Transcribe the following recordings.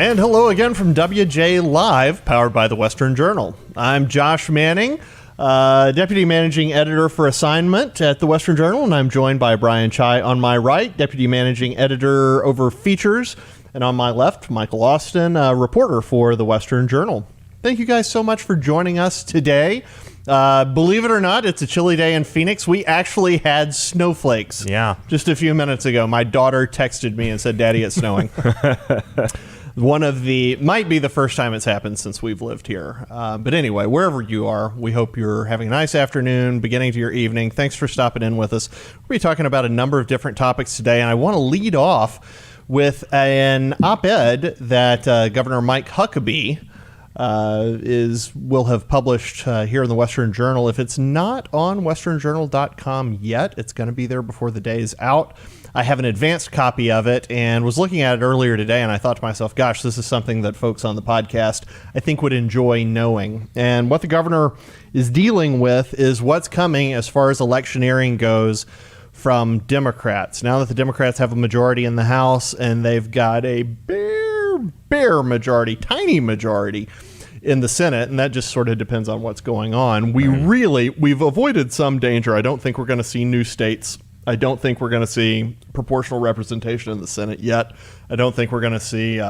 And hello again from WJ Live, powered by the Western Journal. I'm Josh Manning, Deputy Managing Editor for Assignment at the Western Journal, and I'm joined by Brian Chai on my right, Deputy Managing Editor over Features, and on my left, Michael Austin, reporter for the Western Journal. Thank you guys so much for joining us today. Believe it or not, it's a chilly day in Phoenix. We actually had snowflakes just a few minutes ago. My daughter texted me and said, "Daddy, it's snowing." Might be the first time it's happened since we've lived here. But anyway, wherever you are, we hope you're having a nice afternoon, beginning to your evening. Thanks for stopping in with us. We'll be talking about a number of different topics today, and I want to lead off with an op-ed that Governor Mike Huckabee will have published here in the Western Journal. If it's not on westernjournal.com yet, it's going to be there before the day is out. I have an advanced copy of it and was looking at it earlier today, and I thought to myself, gosh, this is something that folks on the podcast I think would enjoy knowing. And what the governor is dealing with is what's coming as far as electioneering goes from Democrats. Now that the Democrats have a majority in the House and they've got a bare majority, tiny majority in the Senate, and that just sort of depends on what's going on. We've avoided some danger. I don't think we're going to see new states. I don't think we're going to see proportional representation in the Senate yet. I don't think we're going to see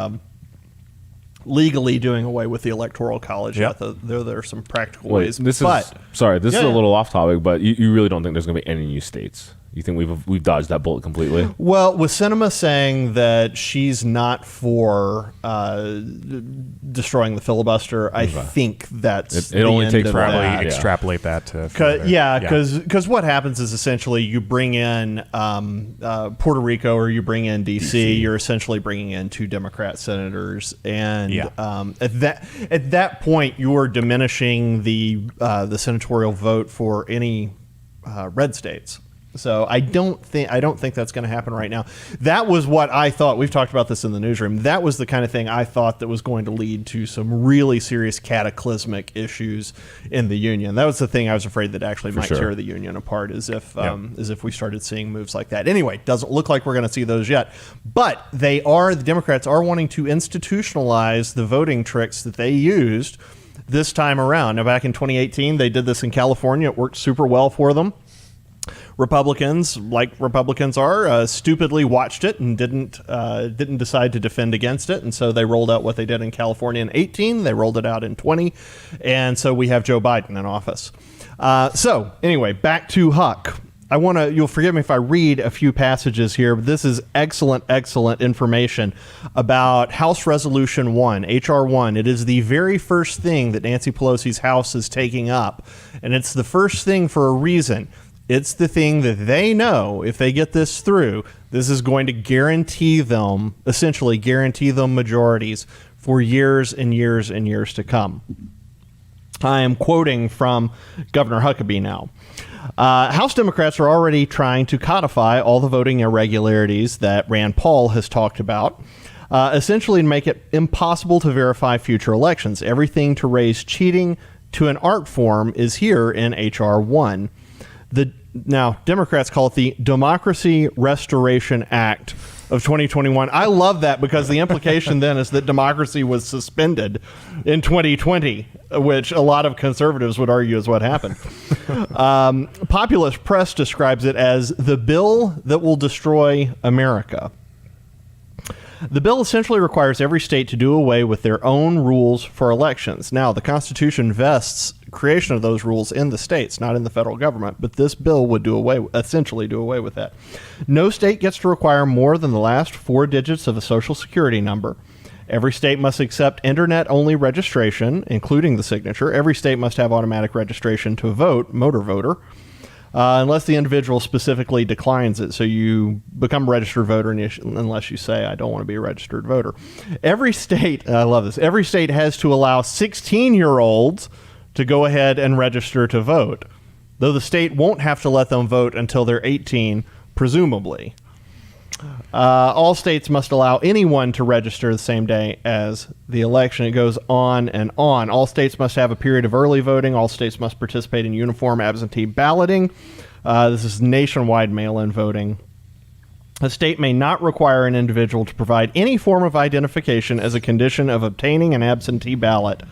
legally doing away with the Electoral College yet. There are some practical ways. This is a little off topic, but you really don't think there's going to be any new states? You think we've dodged that bullet completely? Well, with Sinema saying that she's not for destroying the filibuster, I think that's it only takes probably extrapolate that to because what happens is essentially you bring in Puerto Rico or you bring in DC. You're essentially bringing in two Democrat senators, and at that point you're diminishing the senatorial vote for any red states. So I don't think that's going to happen right now. That was what I thought. We've talked about this in the newsroom. That was the kind of thing I thought that was going to lead to some really serious cataclysmic issues in the union. That was the thing I was afraid that actually might tear the union apart, as if we started seeing moves like that. Anyway, doesn't look like we're going to see those yet. But the Democrats are wanting to institutionalize the voting tricks that they used this time around. Now, back in 2018, they did this in California. It worked super well for them. Republicans, like Republicans are, stupidly watched it and didn't decide to defend against it, and so they rolled out what they did in California in 18. They rolled it out in 20, and so we have Joe Biden in office. So anyway, back to Huck. You'll forgive me if I read a few passages here, but this is excellent information about House Resolution 1, H.R. 1. It is the very first thing that Nancy Pelosi's House is taking up, and it's the first thing for a reason. It's the thing that they know if they get this through, this is going to essentially guarantee them majorities for years and years and years to come. I am quoting from Governor Huckabee now. House Democrats are already trying to codify all the voting irregularities that Rand Paul has talked about, essentially to make it impossible to verify future elections. Everything to raise cheating to an art form is here in H.R. 1. Now, Democrats call it the Democracy Restoration Act of 2021. I love that because the implication then is that democracy was suspended in 2020, which a lot of conservatives would argue is what happened. Populist press describes it as the bill that will destroy America. The bill essentially requires every state to do away with their own rules for elections. Now, the Constitution vests creation of those rules in the states, not in the federal government, but this bill would essentially do away with that. No state gets to require more than the last 4 digits of a social security number. Every state must accept internet-only registration, including the signature. Every state must have automatic registration to vote, motor voter, unless the individual specifically declines it. So you become a registered voter unless you say, I don't want to be a registered voter. Every state, I love this, every state has to allow 16-year-olds to go ahead and register to vote, though the state won't have to let them vote until they're 18, presumably. All states must allow anyone to register the same day as the election. It goes on and on. All states must have a period of early voting. All states must participate in uniform absentee balloting. This is nationwide mail-in voting. A state may not require an individual to provide any form of identification as a condition of obtaining an absentee ballot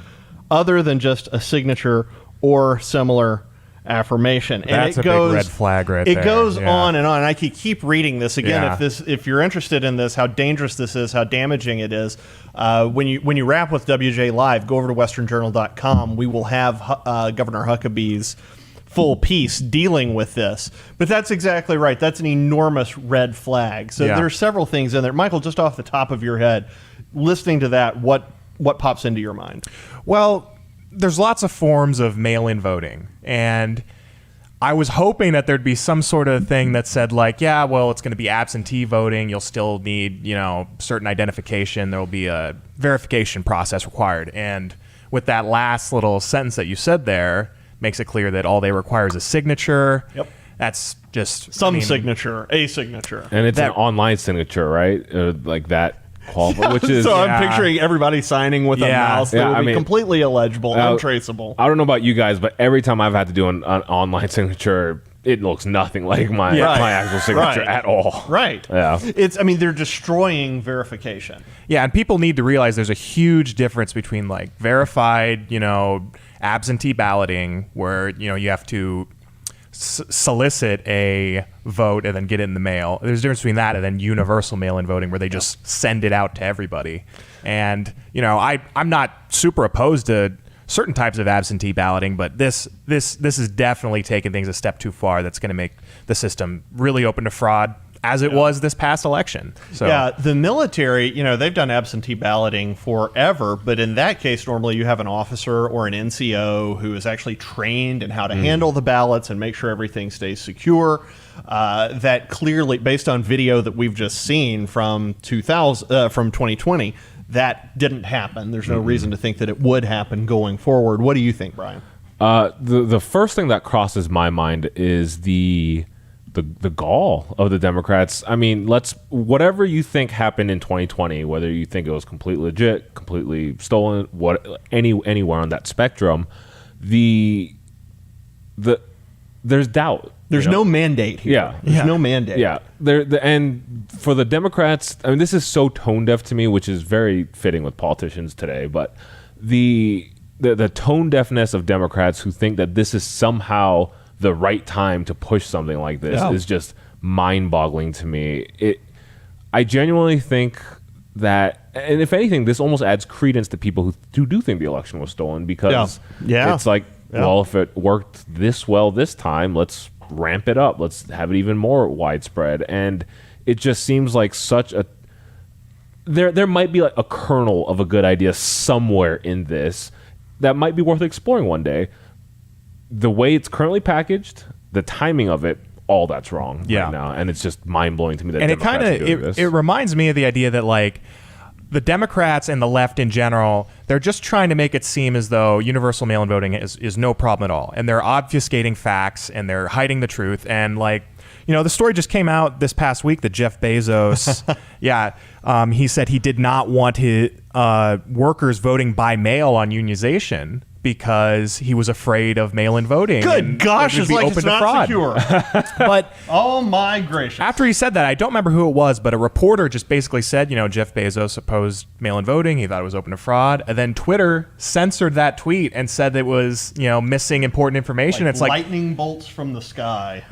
other than just a signature or similar affirmation. That's and a big red flag right there. It goes on and on. And I could keep reading this again. Yeah. If you're interested in this, how dangerous this is, how damaging it is. When you wrap with WJ Live, go over to westernjournal.com. We will have Governor Huckabee's full piece dealing with this. But that's exactly right. That's an enormous red flag. So there's several things in there. Michael, just off the top of your head, listening to that, what pops into your mind? Well, there's lots of forms of mail-in voting, and I was hoping that there'd be some sort of thing that said like, yeah, well, it's going to be absentee voting. You'll still need, certain identification. There'll be a verification process required. And with that last little sentence that you said there, makes it clear that all they require is a signature. Yep. That's just signature, a signature. And it's an online signature, right? Like that. Which is, so I'm picturing everybody signing with a mouse that would be completely illegible, untraceable. I don't know about you guys, but every time I've had to do an online signature, it looks nothing like my actual signature at all. Right. Yeah. They're destroying verification. Yeah, and people need to realize there's a huge difference between like verified, absentee balloting, where you have to solicit a vote and then get it in the mail. There's a difference between that and then universal mail-in voting, where they just send it out to everybody. And I'm not super opposed to certain types of absentee balloting, but this is definitely taking things a step too far. That's going to make the system really open to fraud, as it was this past election. So yeah, the military, they've done absentee balloting forever, but in that case, normally you have an officer or an NCO who is actually trained in how to handle the ballots and make sure everything stays secure. That clearly, based on video that we've just seen from 2020, that didn't happen. There's no reason to think that it would happen going forward. What do you think, Brian? The first thing that crosses my mind is the gall of the Democrats. I mean, whatever you think happened in 2020, whether you think it was completely legit, completely stolen, anywhere on that spectrum, there's doubt. There's no mandate here. Yeah. There's no mandate. Yeah. And for the Democrats, I mean, this is so tone deaf to me, which is very fitting with politicians today, but the tone deafness of Democrats who think that this is somehow the right time to push something like this is just mind-boggling to me. I genuinely think that, and if anything, this almost adds credence to people who do think the election was stolen, because it's like, well, if it worked this well this time, let's ramp it up. Let's have it even more widespread. And it just seems like such a... There might be like a kernel of a good idea somewhere in this that might be worth exploring one day. The way it's currently packaged, the timing of it, all that's wrong right now, and it's just mind blowing to me that. And Democrats it reminds me of the idea that like the Democrats and the left in general, they're just trying to make it seem as though universal mail-in voting is no problem at all, and they're obfuscating facts and they're hiding the truth. And like, the story just came out this past week that Jeff Bezos, he said he did not want his workers voting by mail on unionization, because he was afraid of mail-in voting. Good gosh, it's like it's not secure. But oh my gracious! After he said that, I don't remember who it was, but a reporter just basically said, Jeff Bezos opposed mail-in voting. He thought it was open to fraud, and then Twitter censored that tweet and said it was, missing important information. Like it's like lightning bolts from the sky.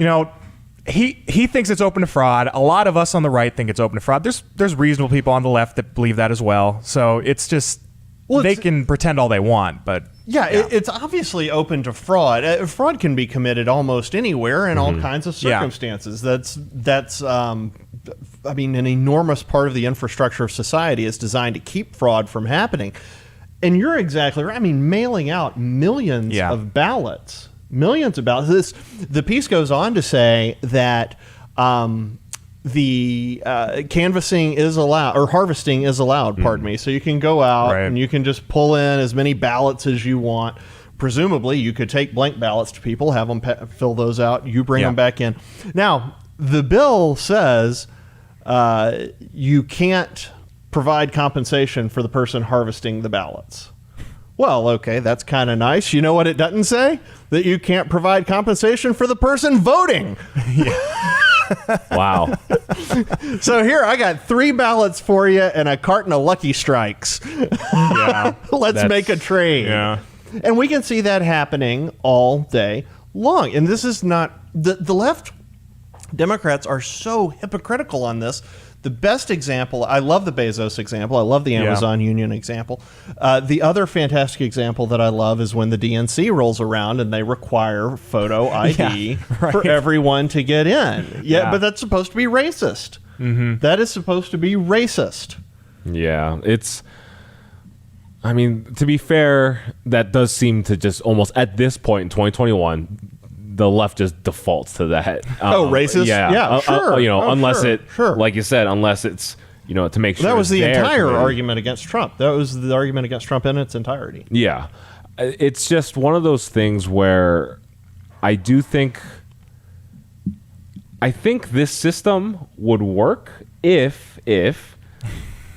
He thinks it's open to fraud. A lot of us on the right think it's open to fraud. There's reasonable people on the left that believe that as well. So it's just they can pretend all they want, but. It's obviously open to fraud. Fraud can be committed almost anywhere in all kinds of circumstances. That's an enormous part of the infrastructure of society is designed to keep fraud from happening. And you're exactly right. I mean, mailing out millions of ballots. The piece goes on to say that the canvassing is allowed, or harvesting is allowed, pardon me. So you can go out and you can just pull in as many ballots as you want. Presumably, you could take blank ballots to people, have them fill those out, you bring them back in. Now, the bill says you can't provide compensation for the person harvesting the ballots. Well, okay, that's kind of nice. You know what it doesn't say? That you can't provide compensation for the person voting. Wow. So here, I got 3 ballots for you and a carton of Lucky Strikes. Yeah. Let's make a trade. Yeah. And we can see that happening all day long. And this is not the left. Democrats are so hypocritical on this. The best example, I love the Bezos example. I love the Amazon Union example. The other fantastic example that I love is when the DNC rolls around and they require photo ID for everyone to get in. Yeah, but that's supposed to be racist. That is supposed to be racist. Yeah, I mean, to be fair, that does seem to just almost at this point in 2021, the left just defaults to that. Racist? Yeah, sure. Unless like you said, unless it's, to make sure. That was the entire argument against Trump. That was the argument against Trump in its entirety. Yeah. It's just one of those things where I think this system would work if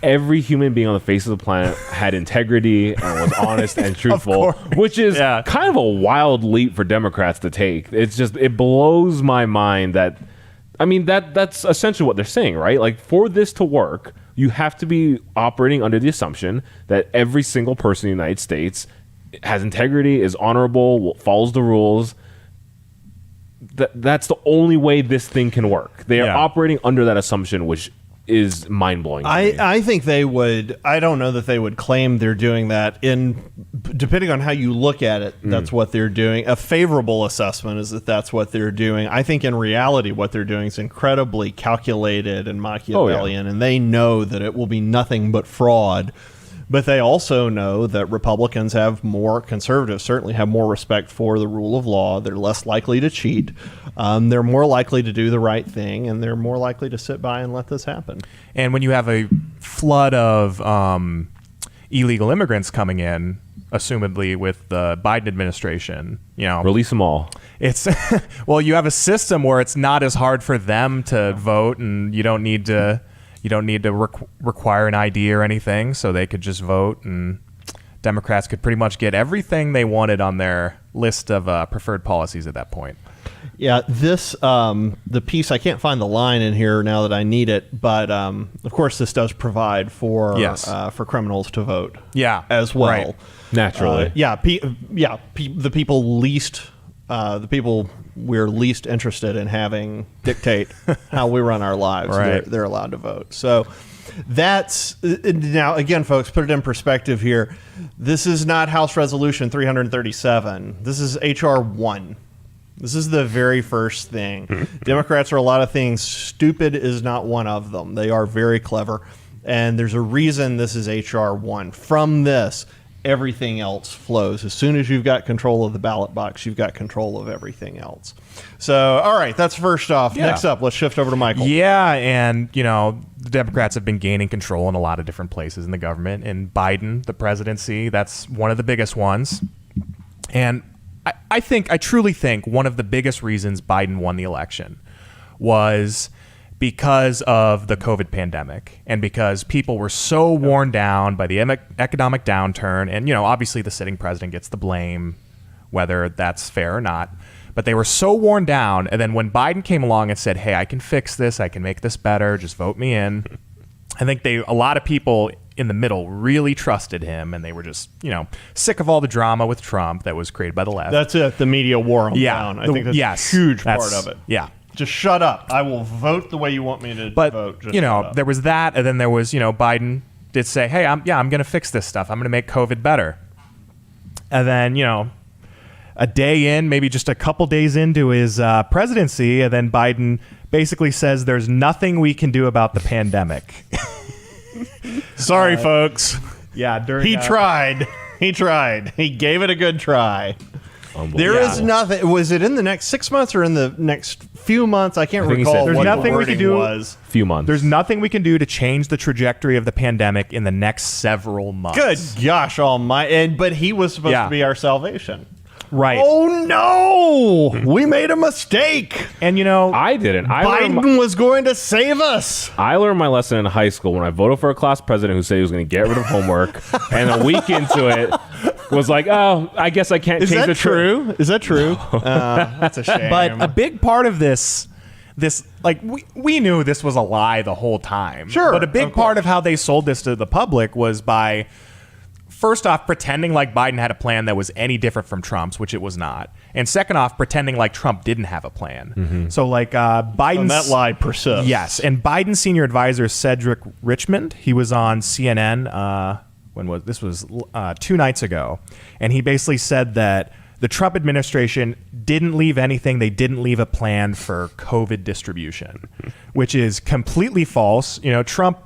every human being on the face of the planet had integrity and was honest and truthful, which is kind of a wild leap for Democrats to take. It blows my mind that's essentially what they're saying, right? Like, for this to work, you have to be operating under the assumption that every single person in the United States has integrity, is honorable, follows the rules. That's the only way this thing can work. They are operating under that assumption, which is mind-blowing. I think they would. I don't know that they would claim they're doing that. Depending on how you look at it, that's what they're doing. A favorable assessment is that that's what they're doing. I think in reality what they're doing is incredibly calculated and Machiavellian, and they know that it will be nothing but fraud. But they also know that Republicans conservatives certainly have more respect for the rule of law. They're less likely to cheat. They're more likely to do the right thing, and they're more likely to sit by and let this happen. And when you have a flood of illegal immigrants coming in, assumedly with the Biden administration, release them all. It's you have a system where it's not as hard for them to vote, and you don't need to require an ID or anything, so they could just vote, and Democrats could pretty much get everything they wanted on their list of preferred policies at that point. Yeah, the piece, I can't find the line in here now that I need it, but of course this does provide for criminals to vote. Yeah, as well. Right. Naturally. The people we're least interested in having dictate how we run our lives. Right. They're allowed to vote. So that's now, again, folks, put it in perspective here. This is not House Resolution 337. This is H.R. 1. This is the very first thing. Democrats are a lot of things. Stupid is not one of them. They are very clever. And there's a reason this is H.R. 1. From this, everything else flows. As soon as you've got control of the ballot box, you've got control of everything else. So, all right, that's first off. Yeah. Next up, let's shift over to Michael. Yeah, and, the Democrats have been gaining control in a lot of different places in the government. And Biden, the presidency, that's one of the biggest ones. And I truly think one of the biggest reasons Biden won the election was because of the COVID pandemic, and because people were so worn down by the economic downturn. And, obviously the sitting president gets the blame, whether that's fair or not. But they were so worn down. And then when Biden came along and said, hey, I can fix this, I can make this better, just vote me in, I think a lot of people in the middle really trusted him, and they were just, sick of all the drama with Trump that was created by the left. That's it. The media wore him down. I think that's a huge part of it. Yeah. Just shut up. I will vote the way you want me to vote. Just shut up. There was that, and then there was, Biden did say, hey, I'm going to fix this stuff. I'm going to make COVID better. And then, a day in, maybe just a couple days into his presidency, and then Biden basically says there's nothing we can do about the pandemic. Sorry, folks. Yeah, he tried. He tried. He gave it a good try. There is nothing. Was it in the next 6 months or in the next few months? I can't recall. There's what nothing the we can do. Was. Few months. There's nothing we can do to change the trajectory of the pandemic in the next several months. Good gosh, almighty! But he was supposed to be our salvation. Right. Oh no! We made a mistake. And I didn't. Biden was going to save us. I learned my lesson in high school when I voted for a class president who said he was going to get rid of homework, and a week into it was like, oh, I guess I can't change the truth. Is that true? That's a shame. But a big part of this, this, like, we knew this was a lie the whole time. Sure, but a big part of how they sold this to the public was by, first off, pretending like Biden had a plan that was any different from Trump's, which it was not. And second off, pretending like Trump didn't have a plan. So like Biden's... And that lie persists. Yes. And Biden's senior advisor, Cedric Richmond, he was on CNN, this was 2 nights ago. And he basically said that the Trump administration didn't leave anything. They didn't leave a plan for COVID distribution, which is completely false. You know, Trump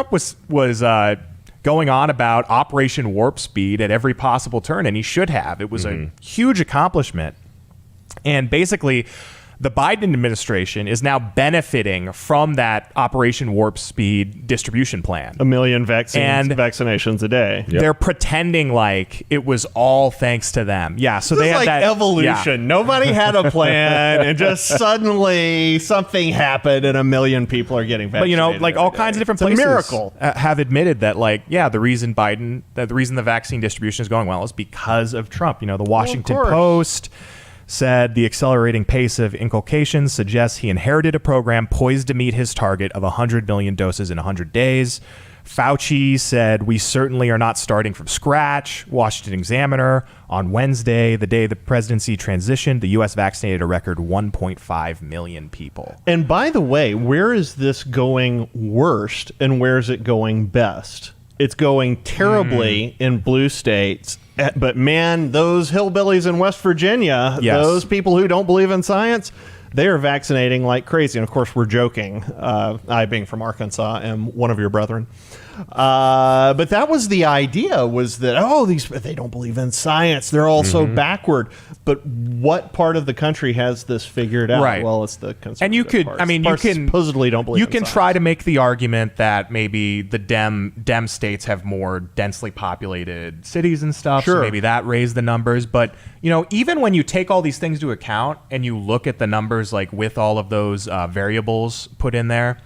was going on about Operation Warp Speed at every possible turn, and he should have. It was a huge accomplishment. And basically, the Biden administration is now benefiting from that Operation Warp Speed distribution plan. 1 million vaccinations a day. Yep. They're pretending like it was all thanks to them. Yeah, so This they is had like that evolution. yeah. Nobody had a plan, and just suddenly something happened, and 1 million people are getting vaccinated. But, you know, like all every kinds of day. different It's places a miracle. Have admitted that, like, yeah, the reason the vaccine distribution is going well is because of Trump. You know, the Washington course. Post said the accelerating pace of inculcation suggests he inherited a program poised to meet his target of 100 million doses in 100 days. Fauci said, we certainly are not starting from scratch. Washington Examiner, on Wednesday, the day the presidency transitioned, the U.S. vaccinated a record 1.5 million people. And by the way, where is this going worst, and where is it going best? It's going terribly in blue states. But man, those hillbillies in West Virginia, Yes. those people who don't believe in science, they are vaccinating like crazy. And of course, we're joking. I, being from Arkansas, am one of your brethren. But that was the idea, was that, they don't believe in science. They're all so backward. But what part of the country has this figured out? Right. Well, it's the conservative And you could, parts. I mean, you Parts can supposedly don't believe you in can science. try to make the argument that maybe the Dem states have more densely populated cities and stuff. Sure. So maybe that raised the numbers. But, you know, even when you take all these things into account and you look at the numbers, like with all of those variables put in there,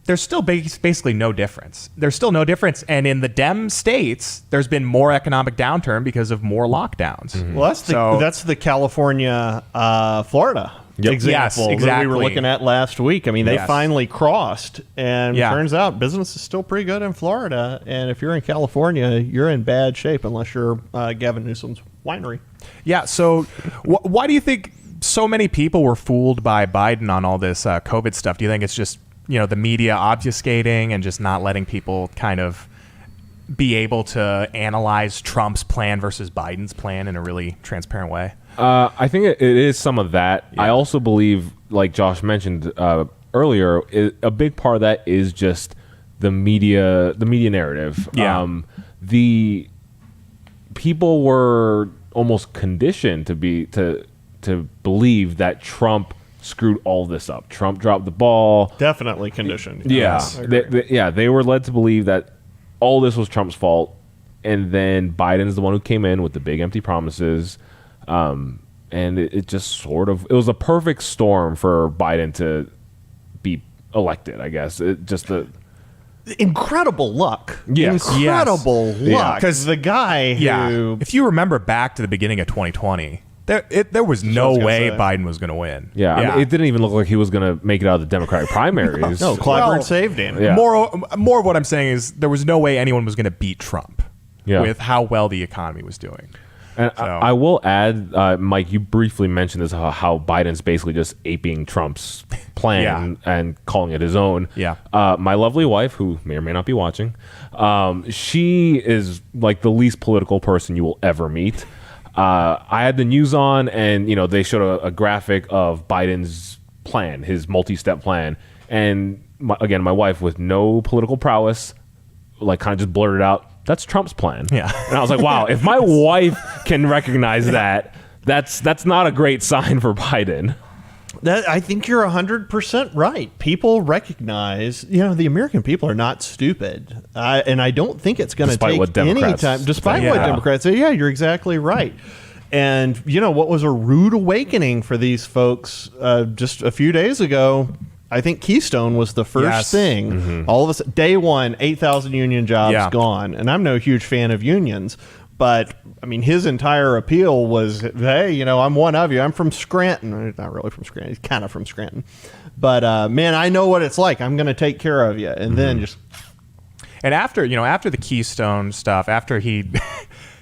there's still basically no difference. There's still no difference. And in the Dem states, there's been more economic downturn because of more lockdowns. Well, that's the California, Florida example Yes, that we exactly. were looking at last week. I mean, they Yes. finally crossed, and Yeah. turns out business is still pretty good in Florida. And if you're in California, you're in bad shape unless you're Gavin Newsom's winery. Yeah. So why do you think so many people were fooled by Biden on all this COVID stuff? Do you think it's just, you know, the media obfuscating and just not letting people kind of be able to analyze Trump's plan versus Biden's plan in a really transparent way? I think it is some of that. Yeah. I also believe, like Josh mentioned earlier, a big part of that is just the media narrative. Yeah. The people were almost conditioned to believe that Trump screwed all this up. Trump dropped the ball. Definitely conditioned. Yeah, Yes, I agree. they were led to believe that all this was Trump's fault, and then Biden's the one who came in with the big empty promises, and it just it was a perfect storm for Biden to be elected. I guess Incredible luck. Yes. Incredible Yeah. luck. Because the guy who... If you remember back to the beginning of 2020, there was no gonna way say. Biden was going to win. Yeah, I mean, it didn't even look like he was going to make it out of the Democratic primaries. No, Clyburn saved him. Yeah. More of what I'm saying is there was no way anyone was going to beat Trump with how well the economy was doing. And I will add, Mike, you briefly mentioned this, how Biden's basically just aping Trump's plan and calling it his own. Yeah. My lovely wife, who may or may not be watching, she is like the least political person you will ever meet. I had the news on, and they showed a graphic of Biden's plan, his multi-step plan, and my wife, with no political prowess, like kind of just blurted out, "That's Trump's plan." Yeah. And I was like, wow, if my wife can recognize that's not a great sign for Biden. I think you're 100% right. People recognize, the American people are not stupid. And I don't think it's going to Despite take what any Democrats time. Despite say. what Yeah. Democrats say. Yeah, you're exactly right. And, what was a rude awakening for these folks just a few days ago, I think Keystone was the first thing. Mm-hmm. All of us, day one, 8,000 union jobs Yeah. gone. And I'm no huge fan of unions. But I mean, his entire appeal was, hey, you know, I'm one of you. I'm from Scranton. Not really from Scranton. He's kind of from Scranton. But man, I know what it's like. I'm going to take care of you. And then just. And after the Keystone stuff, after he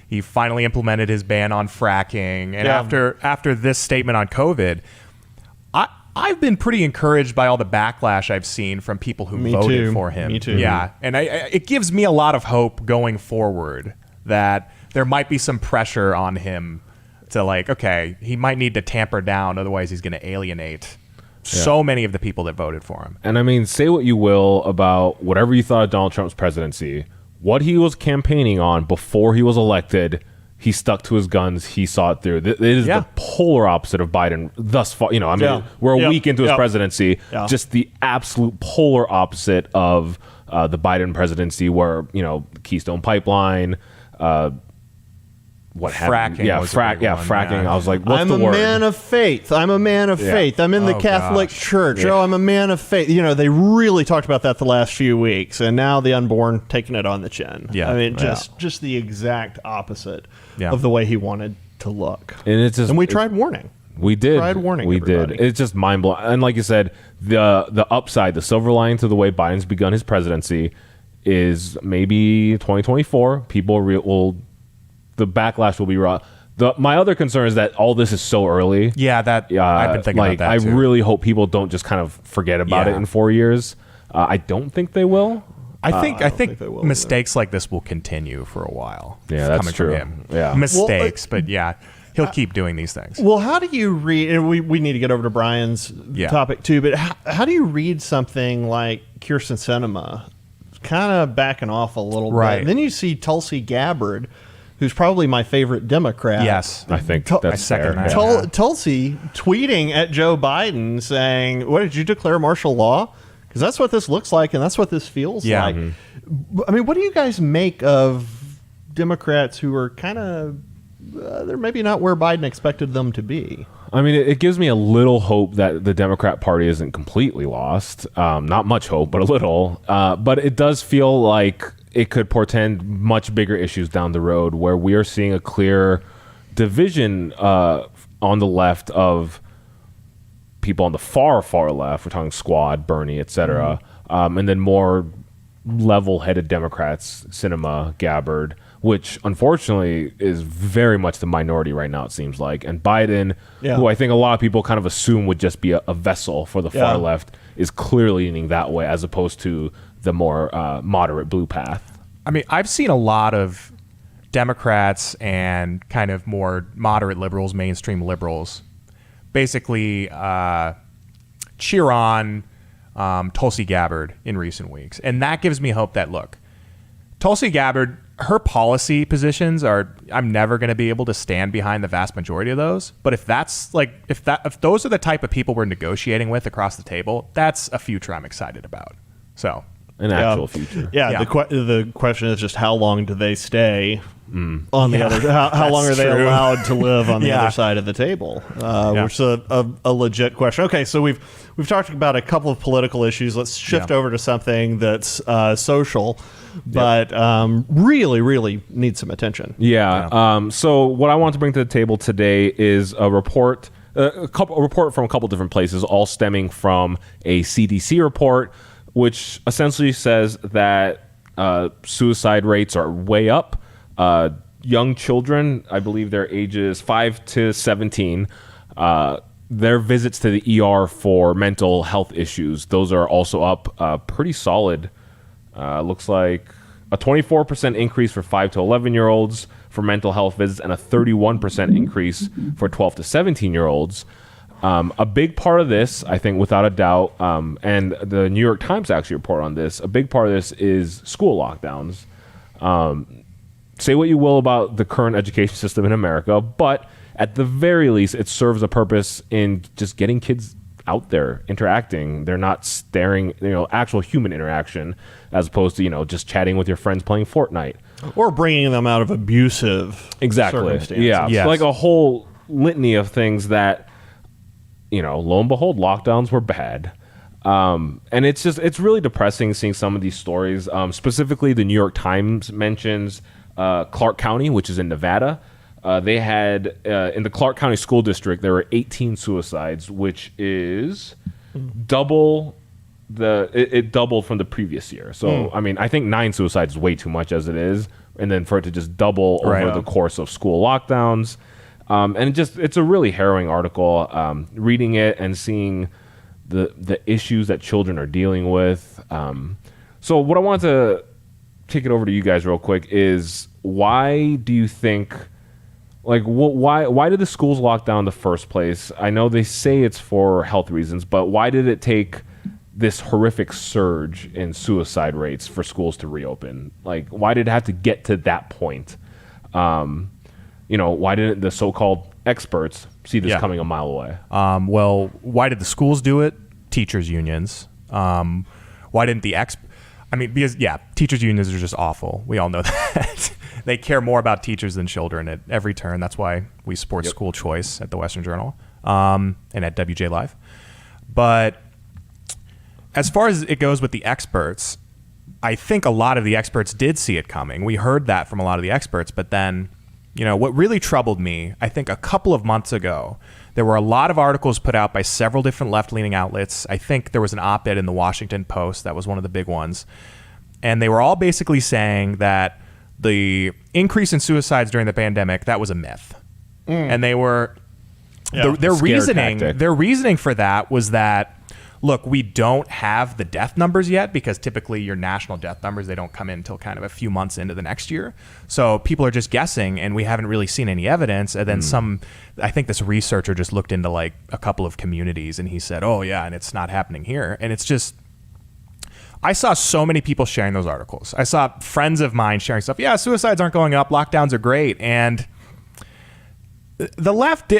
he finally implemented his ban on fracking, and after this statement on COVID, I've been pretty encouraged by all the backlash I've seen from people who voted for him. Me too. Yeah, and it gives me a lot of hope going forward that there might be some pressure on him to, like, okay, he might need to tamper down, otherwise he's going to alienate so many of the people that voted for him. And I mean, say what you will about whatever you thought of Donald Trump's presidency, what he was campaigning on before he was elected, he stuck to his guns. He saw it through. It is the polar opposite of Biden thus far. You know, I mean, we're a week into his presidency. Yeah. Just the absolute polar opposite of the Biden presidency, where, you know, Keystone Pipeline, what happened? Fracking. Fracking. Yeah. I was like, what's I'm the word? I'm a man of faith. I'm a man of faith. I'm in the Catholic Church. Yeah. Oh, I'm a man of faith. You know, they really talked about that the last few weeks, and now the unborn taking it on the chin. Yeah. I mean, just the exact opposite of the way he wanted to look. And we tried warning. We did. Tried warning. We everybody. did. It's just mind blowing. And like you said, the upside, the silver lining to the way Biden's begun his presidency is maybe 2024. People will. The backlash will be raw. My other concern is that all this is so early. Yeah, I've been thinking about that too. I really hope people don't just kind of forget about it in 4 years. I don't think they will. I think mistakes like this will continue for a while. Yeah, that's coming true. From him. Yeah, mistakes, but he'll keep doing these things. Well, how do you read? And we need to get over to Brian's topic too. But how do you read something like Kyrsten Sinema kind of backing off a little bit? And then you see Tulsi Gabbard, who's probably my favorite Democrat. Yes. I think that's second fair. that. Tulsi tweeting at Joe Biden saying, what, did you declare martial law? Because that's what this looks like, and that's what this feels like. Mm-hmm. I mean, what do you guys make of Democrats who are kind of, they're maybe not where Biden expected them to be? I mean, it gives me a little hope that the Democrat Party isn't completely lost. Not much hope, but a little. But it does feel like it could portend much bigger issues down the road, where we are seeing a clear division on the left of people on the far left. We're talking Squad, Bernie, etc., and then more level-headed Democrats, Sinema, Gabbard, which unfortunately is very much the minority right now, it seems like. And Biden, who I think a lot of people kind of assume would just be a vessel for the far left, is clearly leaning that way, as opposed to the more moderate blue path. I mean, I've seen a lot of Democrats and kind of more moderate liberals, mainstream liberals, basically cheer on Tulsi Gabbard in recent weeks. And that gives me hope that, look, Tulsi Gabbard, her policy positions I'm never going to be able to stand behind the vast majority of those. But if those are the type of people we're negotiating with across the table, that's a future I'm excited about. So an actual future. Yeah. The question is just how long do they stay on the other? How long are they allowed to live on the other side of the table? Which is a legit question. Okay, so we've talked about a couple of political issues. Let's shift over to something that's social, but really, really needs some attention. So what I want to bring to the table today is a report. A report from a couple different places, all stemming from a CDC report, which essentially says that suicide rates are way up. Young children, I believe their ages 5 to 17, their visits to the ER for mental health issues, those are also up pretty solid. Looks like a 24% increase for 5 to 11-year-olds for mental health visits, and a 31% increase for 12 to 17-year-olds. A big part of this, I think, without a doubt, and the New York Times actually report on this, a big part of this is school lockdowns. Say what you will about the current education system in America, but at the very least, it serves a purpose in just getting kids out there interacting. They're not staring, actual human interaction, as opposed to, just chatting with your friends playing Fortnite. Or bringing them out of abusive circumstances. Yeah. Yes. Like a whole litany of things that, lo and behold, lockdowns were bad. And it's really depressing seeing some of these stories. Specifically, the New York Times mentions Clark County, which is in Nevada. They had, in the Clark County School District, there were 18 suicides, which is double it doubled from the previous year. So, I mean, I think 9 suicides is way too much as it is. And then for it to just double over the course of school lockdowns. And it's a really harrowing article. Reading it and seeing the issues that children are dealing with. So what I want to kick it over to you guys real quick is, why do you think, like, why did the schools lock down in the first place? I know they say it's for health reasons, but why did it take this horrific surge in suicide rates for schools to reopen? Like, why did it have to get to that point? Why didn't the so-called experts see this coming a mile away? Well, why did the schools do it? Teachers unions. Why didn't because teachers unions are just awful. We all know that. They care more about teachers than children at every turn. That's why we support school choice at the Western Journal and at WJ Live. But as far as it goes with the experts, I think a lot of the experts did see it coming. We heard that from a lot of the experts. But then, what really troubled me, I think a couple of months ago, there were a lot of articles put out by several different left-leaning outlets. I think there was an op-ed in the Washington Post. That was one of the big ones. And they were all basically saying that the increase in suicides during the pandemic, that was a myth. And they were, their reasoning for that was that, look, we don't have the death numbers yet, because typically your national death numbers, they don't come in until kind of a few months into the next year. So people are just guessing, and we haven't really seen any evidence. And then I think this researcher just looked into like a couple of communities, and he said, oh yeah, and it's not happening here. And it's just, I saw so many people sharing those articles. I saw friends of mine sharing stuff. Yeah, suicides aren't going up. Lockdowns are great. And the left,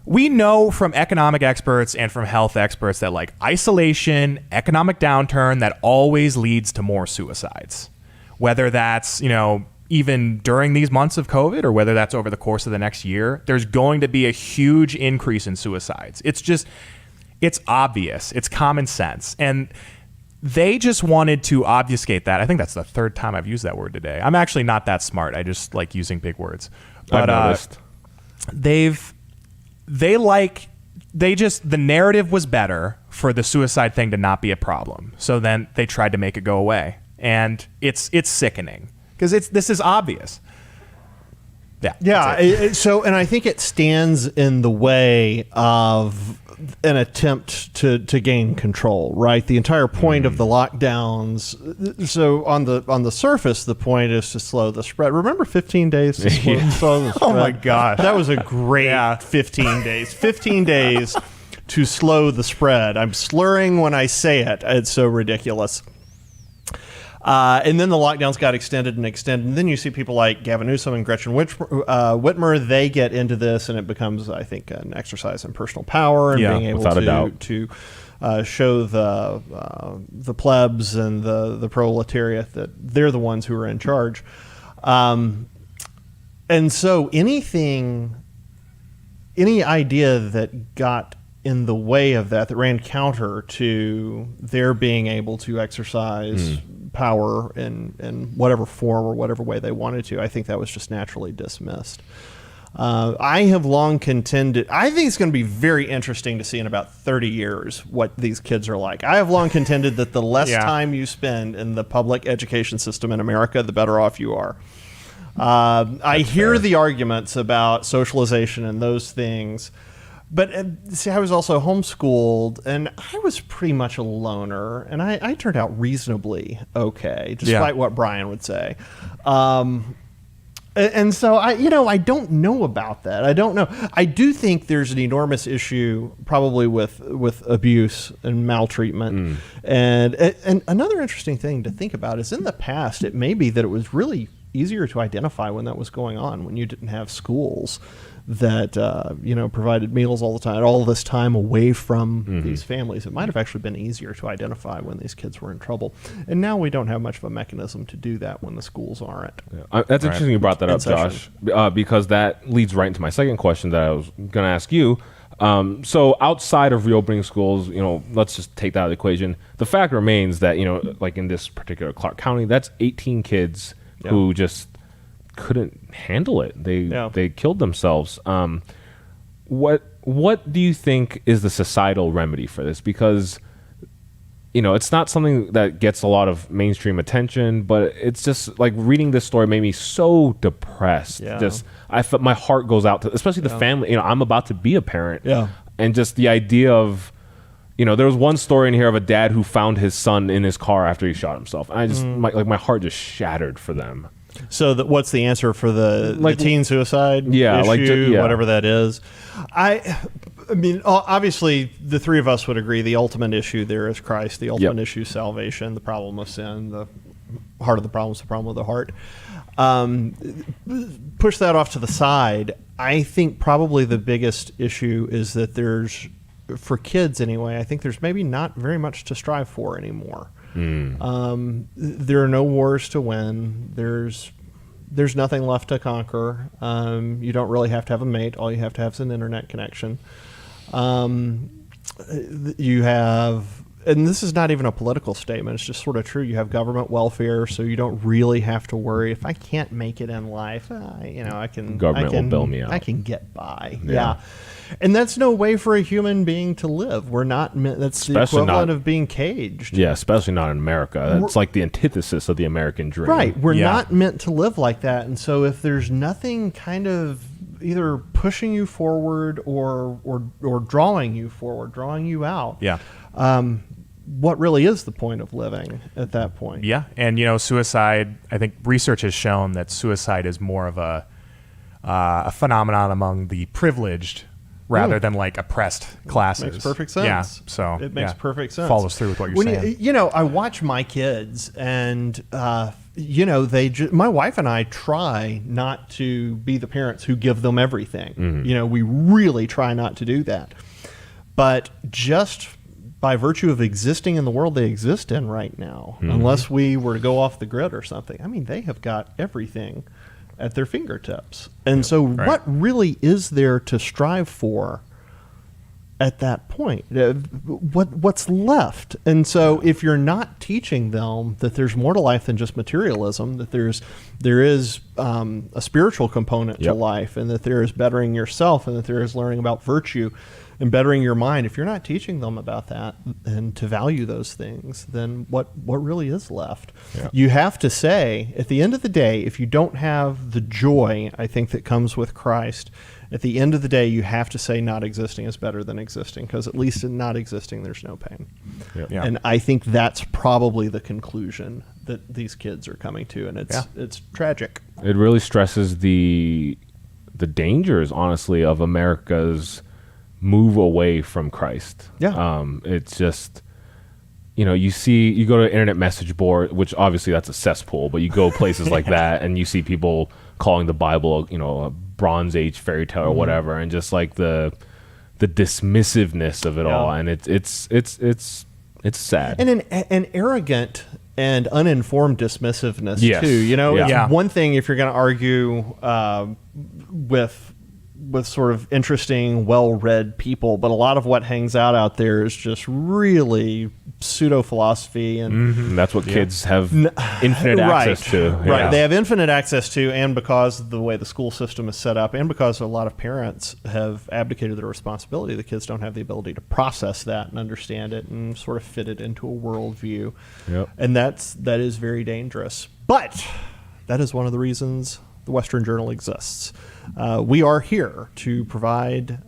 we know from economic experts and from health experts that like isolation, economic downturn, that always leads to more suicides. Whether that's, even during these months of COVID, or whether that's over the course of the next year, there's going to be a huge increase in suicides. It's obvious. It's common sense. And they just wanted to obfuscate that. I think that's the third time I've used that word today. I'm actually not that smart. I just like using big words. But I've noticed. The narrative was better for the suicide thing to not be a problem. So then they tried to make it go away. And it's sickening, because this is obvious. Yeah. And I think it stands in the way of an attempt to gain control, right? The entire point of the lockdowns. So on the surface, the point is to slow the spread. Remember 15 days to slow the spread? Oh my gosh. That was a great 15 days. 15 days to slow the spread. I'm slurring when I say it. It's so ridiculous. And then the lockdowns got extended. And then you see people like Gavin Newsom and Gretchen Whitmer. They get into this, and it becomes, I think, an exercise in personal power and being able to show the plebs and the proletariat that they're the ones who are in charge. And so any idea that got in the way of that ran counter to their being able to exercise power in whatever form or whatever way they wanted to, I think that was just naturally dismissed. I have long contended, I think it's going to be very interesting to see in about 30 years what these kids are like. I have long contended that the less time you spend in the public education system in America, the better off you are. I hear the arguments about socialization and those things. But see, I was also homeschooled, and I was pretty much a loner, and I turned out reasonably okay, despite what Brian would say. And so I don't know about that. I don't know. I do think there's an enormous issue probably with abuse and maltreatment. And another interesting thing to think about is in the past, it may be that it was really easier to identify when that was going on, when you didn't have schools that provided meals all the time, all this time away from these families. It might have actually been easier to identify when these kids were in trouble. And now we don't have much of a mechanism to do that when the schools aren't. Yeah. That's interesting you brought that up, Josh, because that leads right into my second question that I was going to ask you. So outside of reopening schools, let's just take that out of the equation. The fact remains that, like in this particular Clark County, that's 18 kids who just couldn't handle it. They killed themselves. What do you think is the societal remedy for this? Because it's not something that gets a lot of mainstream attention, but it's just like reading this story made me so depressed. Yeah. Just I felt my heart goes out to, especially the family. I'm about to be a parent. Yeah. And just the idea of, there was one story in here of a dad who found his son in his car after he shot himself. And I just my heart just shattered for them. So what's the answer for the teen suicide issue, whatever that is? I mean, obviously, the three of us would agree the ultimate issue there is Christ. The ultimate issue is salvation, the problem of sin. The heart of the problem is the problem of the heart. Push that off to the side. I think probably the biggest issue is that there's, for kids anyway, I think there's maybe not very much to strive for anymore. There are no wars to win. There's nothing left to conquer. You don't really have to have a mate. All you have to have is an internet connection. You have, and this is not even a political statement, it's just sort of true. You have government welfare, so you don't really have to worry. If I can't make it in life, Government will bail me out. I can get by. Yeah. And that's no way for a human being to live. We're not meant, that's the equivalent of being caged. Yeah, especially not in America. That's like the antithesis of the American dream. Right. We're not meant to live like that. And so if there's nothing kind of either pushing you forward or drawing you forward, drawing you out, what really is the point of living at that point? Yeah. And, suicide, I think research has shown that suicide is more of a phenomenon among the privileged rather than like oppressed classes. Makes perfect sense. Yeah, so it makes perfect sense. Follows through with what you're saying. I watch my kids, and my wife and I try not to be the parents who give them everything. We really try not to do that. But just by virtue of existing in the world they exist in right now, unless we were to go off the grid or something, I mean, they have got everything at their fingertips. And so what really is there to strive for at that point? What's left? And so if you're not teaching them that there's more to life than just materialism, that there is a spiritual component to life, and that there is bettering yourself, and that there is learning about virtue and bettering your mind, if you're not teaching them about that and to value those things, then what really is left? You have to say, at the end of the day, if you don't have the joy, I think, that comes with Christ, at the end of the day, you have to say not existing is better than existing, because at least in not existing, there's no pain. And I think that's probably the conclusion that these kids are coming to, and it's tragic. It really stresses the dangers, honestly, of America's move away from Christ. It's just, you go to an internet message board, which obviously that's a cesspool, but you go places like that and you see people calling the Bible, a Bronze Age fairy tale or whatever, and just like the dismissiveness of it all, and it's sad. And an arrogant and uninformed dismissiveness too. It's one thing if you're going to argue with sort of interesting, well-read people, but a lot of what hangs out there is just really pseudo-philosophy. And that's what kids have infinite access to. Right. They have infinite access to, and because of the way the school system is set up, and because a lot of parents have abdicated their responsibility, the kids don't have the ability to process that and understand it and sort of fit it into a worldview. And that is very dangerous. But that is one of the reasons the Western Journal exists. We are here to provide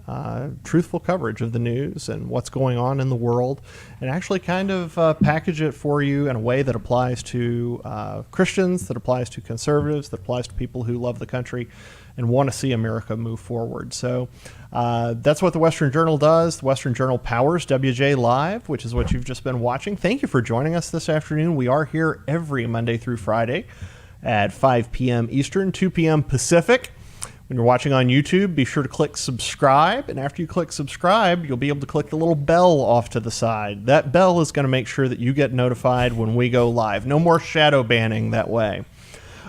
truthful coverage of the news and what's going on in the world, and actually kind of package it for you in a way that applies to Christians, that applies to conservatives, that applies to people who love the country and want to see America move forward. So that's what the Western Journal does. The Western Journal powers WJ Live, which is what you've just been watching. Thank you for joining us this afternoon. We are here every Monday through Friday at 5 p.m. Eastern, 2 p.m. Pacific. When you're watching on YouTube, be sure to click subscribe. And after you click subscribe, you'll be able to click the little bell off to the side. That bell is going to make sure that you get notified when we go live. No more shadow banning that way.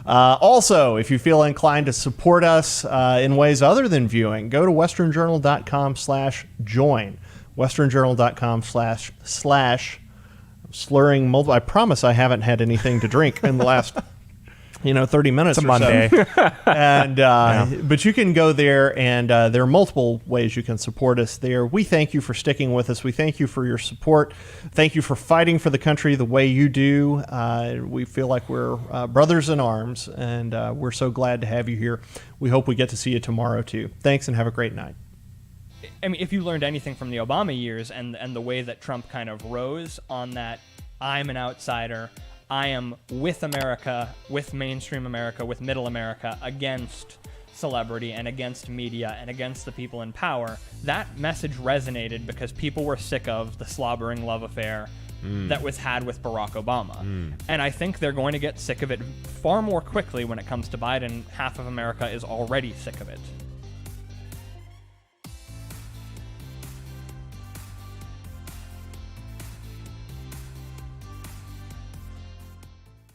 Also, if you feel inclined to support us in ways other than viewing, go to westernjournal.com/join. westernjournal.com/slurring multiple. I promise I haven't had anything to drink in the last 30 minutes It's a or Monday. so. And but you can go there, and there are multiple ways you can support us there. We thank you for sticking with us. We thank you for your support. Thank you for fighting for the country the way you do. We feel like we're brothers in arms, and we're so glad to have you here. We hope we get to see you tomorrow too. Thanks, and have a great night. I mean, if you learned anything from the Obama years and the way that Trump kind of rose on that, I'm an outsider, I am with America, with mainstream America, with middle America, against celebrity and against media and against the people in power, that message resonated because people were sick of the slobbering love affair that was had with Barack Obama. And I think they're going to get sick of it far more quickly when it comes to Biden. Half of America is already sick of it.